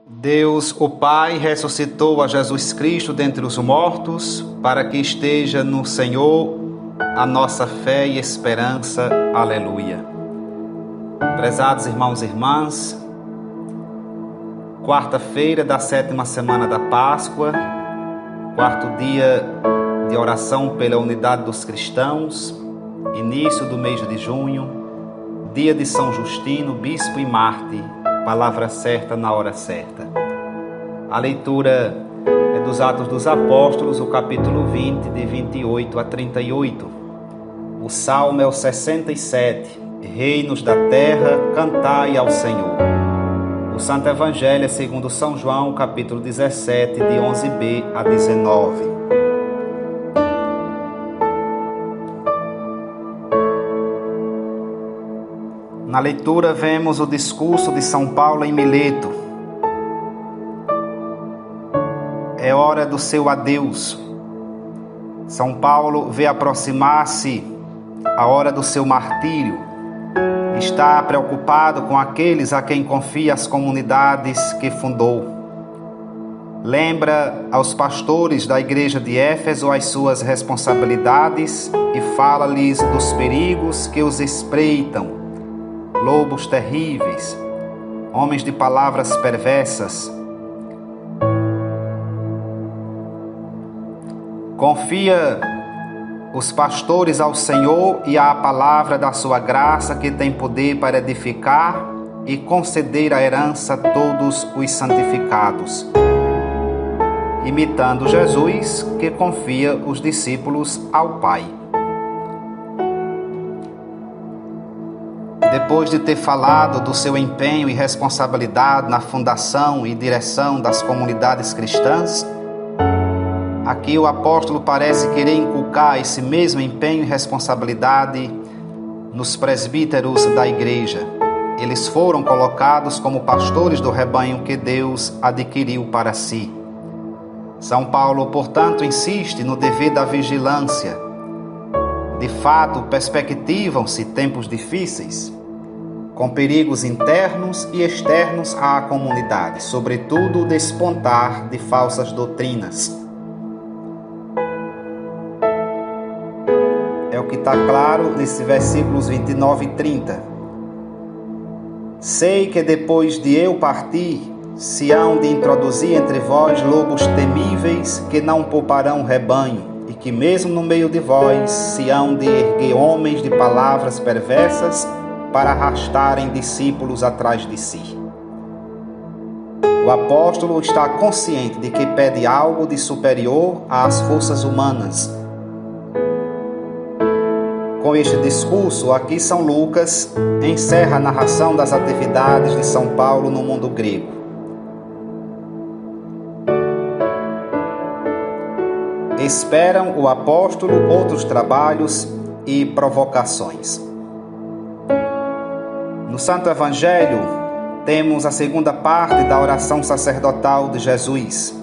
Deus, o Pai, ressuscitou a Jesus Cristo dentre os mortos, para que esteja no Senhor a nossa fé e esperança. Aleluia. Prezados irmãos e irmãs, quarta-feira da 7ª semana da Páscoa, quarto dia de oração pela unidade dos cristãos, início do mês de junho, dia de São Justino, bispo e mártir, palavra certa na hora certa. A leitura é dos Atos dos Apóstolos, o capítulo 20, de 28 a 38. O salmo é o 67, Reinos da terra, cantai ao Senhor. O Santo Evangelho é segundo São João, capítulo 17, de 11b a 19. Na leitura vemos o discurso de São Paulo em Mileto. É hora do seu adeus. São Paulo vê aproximar-se a hora do seu martírio. Está preocupado com aqueles a quem confia as comunidades que fundou. Lembra aos pastores da igreja de Éfeso as suas responsabilidades e fala-lhes dos perigos que os espreitam. Lobos terríveis, homens de palavras perversas. Confia os pastores ao Senhor e à palavra da sua graça, que tem poder para edificar e conceder a herança a todos os santificados. Imitando Jesus, que confia os discípulos ao Pai. Depois de ter falado do seu empenho e responsabilidade na fundação e direção das comunidades cristãs, aqui o apóstolo parece querer inculcar esse mesmo empenho e responsabilidade nos presbíteros da igreja. Eles foram colocados como pastores do rebanho que Deus adquiriu para si. São Paulo, portanto, insiste no dever da vigilância. De fato, perspectivam-se tempos difíceis, com perigos internos e externos à comunidade, sobretudo o despontar de falsas doutrinas. É o que está claro nesses versículos 29 e 30. Sei que depois de eu partir, se hão de introduzir entre vós lobos temíveis que não pouparão o rebanho, e que mesmo no meio de vós se hão de erguer homens de palavras perversas para arrastarem discípulos atrás de si. O apóstolo está consciente de que pede algo de superior às forças humanas. Com este discurso, aqui São Lucas encerra a narração das atividades de São Paulo no mundo grego. Esperam o apóstolo outros trabalhos e provocações. No Santo Evangelho, temos a segunda parte da oração sacerdotal de Jesus,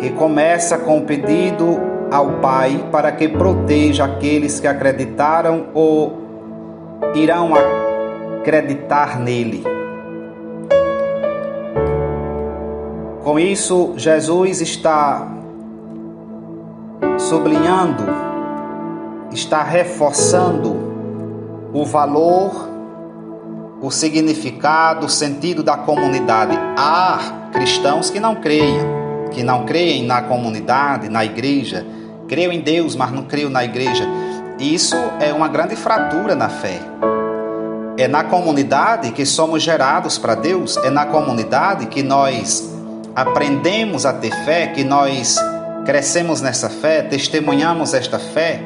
que começa com o pedido ao Pai para que proteja aqueles que acreditaram ou irão acreditar nele. Com isso, Jesus está sublinhando, está reforçando o valor, o significado, o sentido da comunidade. Há cristãos que não creem na comunidade, na igreja, creem em Deus, mas não creem na igreja. Isso é uma grande fratura na fé. É na comunidade que somos gerados para Deus, é na comunidade que nós aprendemos a ter fé, que nós crescemos nessa fé, testemunhamos esta fé.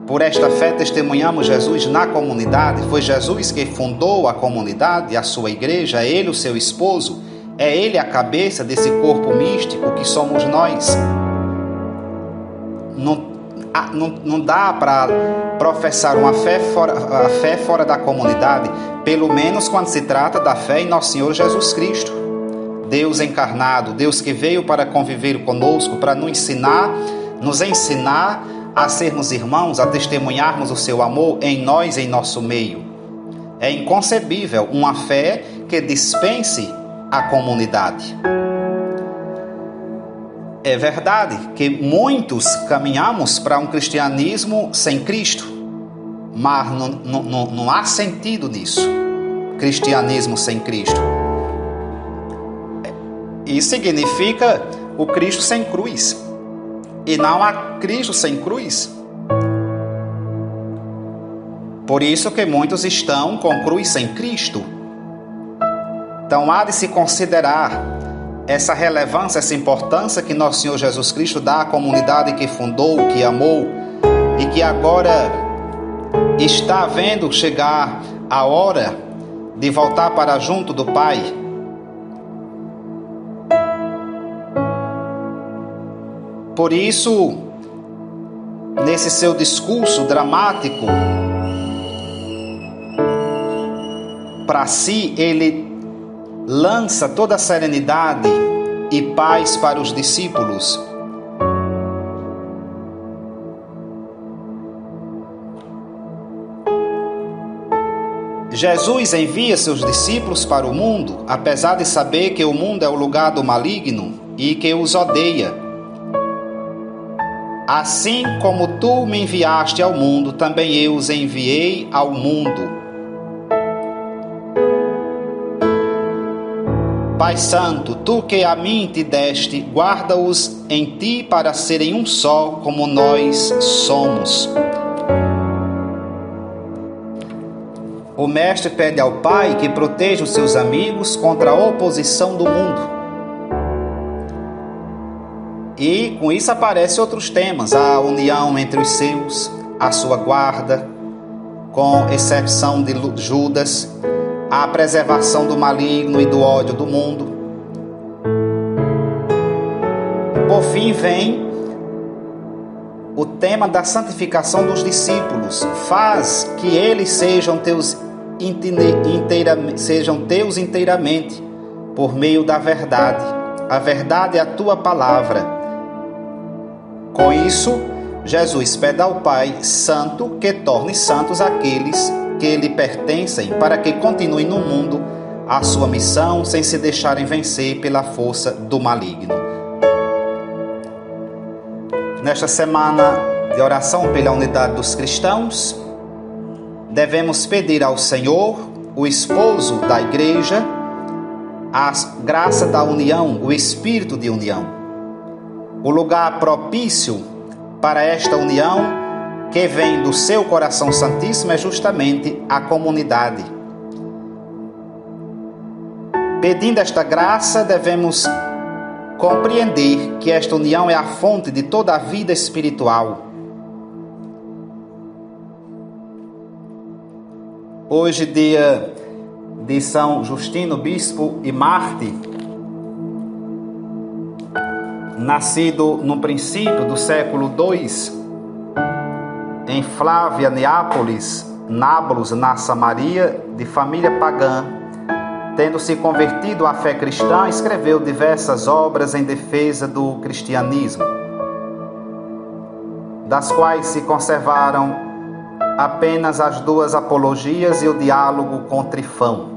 Por esta fé testemunhamos Jesus na comunidade. Foi Jesus que fundou a comunidade, a sua igreja, é Ele o seu esposo, é Ele a cabeça desse corpo místico que somos nós. Não dá para professar a fé fora da comunidade, pelo menos quando se trata da fé em Nosso Senhor Jesus Cristo. Deus encarnado, Deus que veio para conviver conosco, para nos ensinar a sermos irmãos, a testemunharmos o seu amor em nós, em nosso meio. É inconcebível uma fé que dispense a comunidade. É verdade que muitos caminhamos para um cristianismo sem Cristo, mas não há sentido nisso, cristianismo sem Cristo. Isso significa o Cristo sem cruz, e não há Cristo sem cruz. Por isso que muitos estão com cruz sem Cristo. Então há de se considerar essa relevância, essa importância que nosso Senhor Jesus Cristo dá à comunidade que fundou, que amou e que agora está vendo chegar a hora de voltar para junto do Pai. Por isso, nesse seu discurso dramático, para si, ele lança toda a serenidade e paz para os discípulos. Jesus envia seus discípulos para o mundo, apesar de saber que o mundo é o lugar do maligno e que os odeia. Assim como tu me enviaste ao mundo, também eu os enviei ao mundo. Pai Santo, tu que a mim te deste, guarda-os em ti para serem um só, como nós somos. O Mestre pede ao Pai que proteja os seus amigos contra a oposição do mundo. E com isso aparecem outros temas, a união entre os seus, a sua guarda, com exceção de Judas, a preservação do maligno e do ódio do mundo. Por fim vem o tema da santificação dos discípulos. Faz que eles sejam teus inteiramente, por meio da verdade. A verdade é a tua palavra. Com isso, Jesus pede ao Pai Santo que torne santos aqueles que lhe pertencem, para que continuem no mundo a sua missão sem se deixarem vencer pela força do maligno. Nesta semana de oração pela unidade dos cristãos, devemos pedir ao Senhor, o esposo da igreja, a graça da união, o espírito de união. O lugar propício para esta união que vem do seu coração santíssimo é justamente a comunidade. Pedindo esta graça, devemos compreender que esta união é a fonte de toda a vida espiritual. Hoje, dia de São Justino, bispo e mártir, nascido no princípio do século II, em Flávia, Neápolis, Nábulos, na Samaria, de família pagã, tendo se convertido à fé cristã, escreveu diversas obras em defesa do cristianismo, das quais se conservaram apenas as duas apologias e o diálogo com Trifão.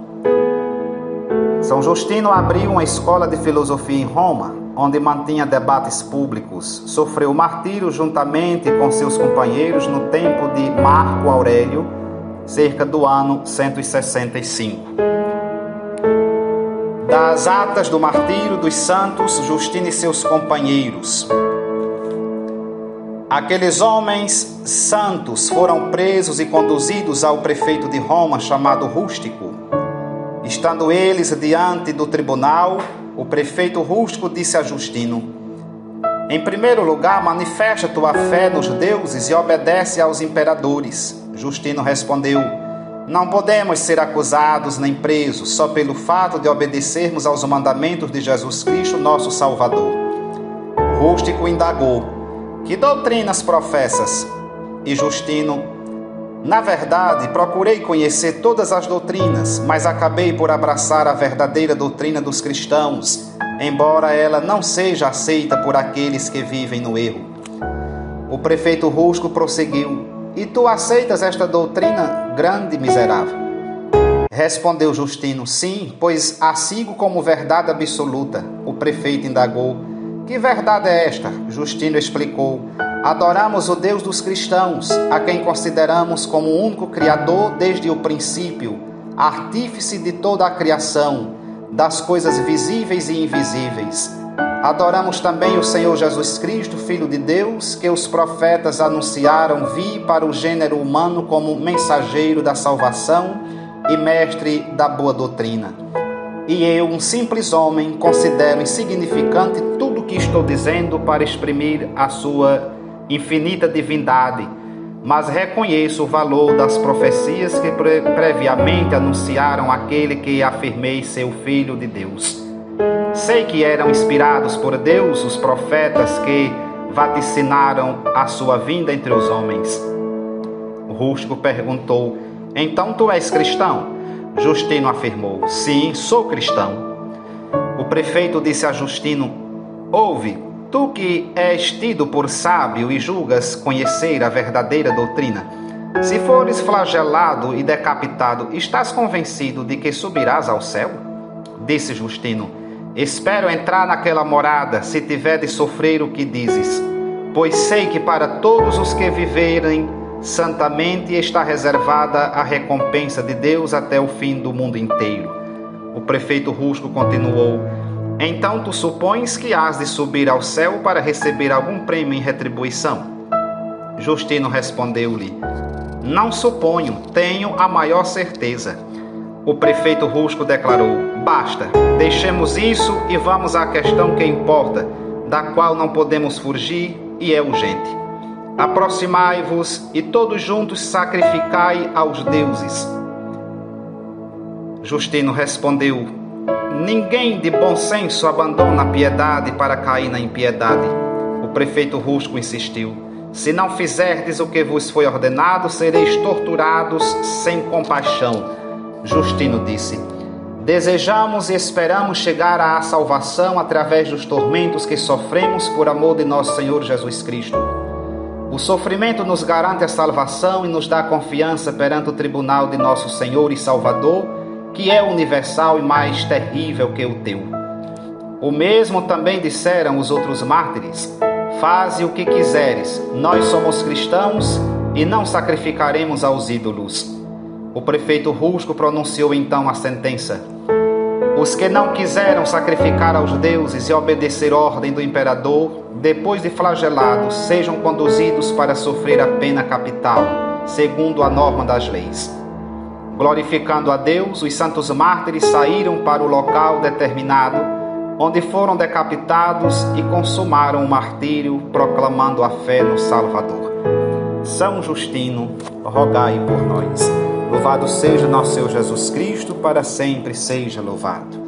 São Justino abriu uma escola de filosofia em Roma, onde mantinha debates públicos. Sofreu martírio juntamente com seus companheiros no tempo de Marco Aurélio, cerca do ano 165. Das atas do martírio dos santos, Justino e seus companheiros. Aqueles homens santos foram presos e conduzidos ao prefeito de Roma, chamado Rústico. Estando eles diante do tribunal, o prefeito Rústico disse a Justino: em primeiro lugar, manifesta tua fé nos deuses e obedece aos imperadores. Justino respondeu: não podemos ser acusados nem presos só pelo fato de obedecermos aos mandamentos de Jesus Cristo, nosso Salvador. Rústico indagou: que doutrinas professas? E Justino: na verdade, procurei conhecer todas as doutrinas, mas acabei por abraçar a verdadeira doutrina dos cristãos, embora ela não seja aceita por aqueles que vivem no erro. O prefeito Rústico prosseguiu: e tu aceitas esta doutrina, grande miserável? Respondeu Justino: sim, pois a sigo como verdade absoluta. O prefeito indagou: que verdade é esta? Justino explicou: adoramos o Deus dos cristãos, a quem consideramos como o único Criador desde o princípio, artífice de toda a criação, das coisas visíveis e invisíveis. Adoramos também o Senhor Jesus Cristo, Filho de Deus, que os profetas anunciaram vir para o gênero humano como mensageiro da salvação e mestre da boa doutrina. E eu, um simples homem, considero insignificante tudo o que estou dizendo para exprimir a sua infinita divindade, mas reconheço o valor das profecias que previamente anunciaram aquele que afirmei ser o Filho de Deus. Sei que eram inspirados por Deus os profetas que vaticinaram a sua vinda entre os homens. O rústico perguntou: então tu és cristão? Justino afirmou: sim, sou cristão. O prefeito disse a Justino: ouve, tu que és tido por sábio e julgas conhecer a verdadeira doutrina, se fores flagelado e decapitado, estás convencido de que subirás ao céu? Disse Justino: espero entrar naquela morada, se tiver de sofrer o que dizes, pois sei que para todos os que viverem santamente está reservada a recompensa de Deus até o fim do mundo inteiro. O prefeito rústico continuou: então tu supões que hás de subir ao céu para receber algum prêmio em retribuição? Justino respondeu-lhe: não suponho, tenho a maior certeza. O prefeito rústico declarou: basta, deixemos isso e vamos à questão que importa, da qual não podemos fugir e é urgente. Aproximai-vos e todos juntos sacrificai aos deuses. Justino respondeu: ninguém de bom senso abandona a piedade para cair na impiedade. O prefeito rústico insistiu: se não fizerdes o que vos foi ordenado, sereis torturados sem compaixão. Justino disse: desejamos e esperamos chegar à salvação através dos tormentos que sofremos por amor de nosso Senhor Jesus Cristo. O sofrimento nos garante a salvação e nos dá confiança perante o tribunal de nosso Senhor e Salvador, que é universal e mais terrível que o teu. O mesmo também disseram os outros mártires: faze o que quiseres, nós somos cristãos e não sacrificaremos aos ídolos. O prefeito rústico pronunciou então a sentença: os que não quiseram sacrificar aos deuses e obedecer ordem do imperador, depois de flagelados, sejam conduzidos para sofrer a pena capital, segundo a norma das leis. Glorificando a Deus, os santos mártires saíram para o local determinado, onde foram decapitados e consumaram o martírio, proclamando a fé no Salvador. São Justino, rogai por nós. Louvado seja nosso Senhor Jesus Cristo, para sempre seja louvado.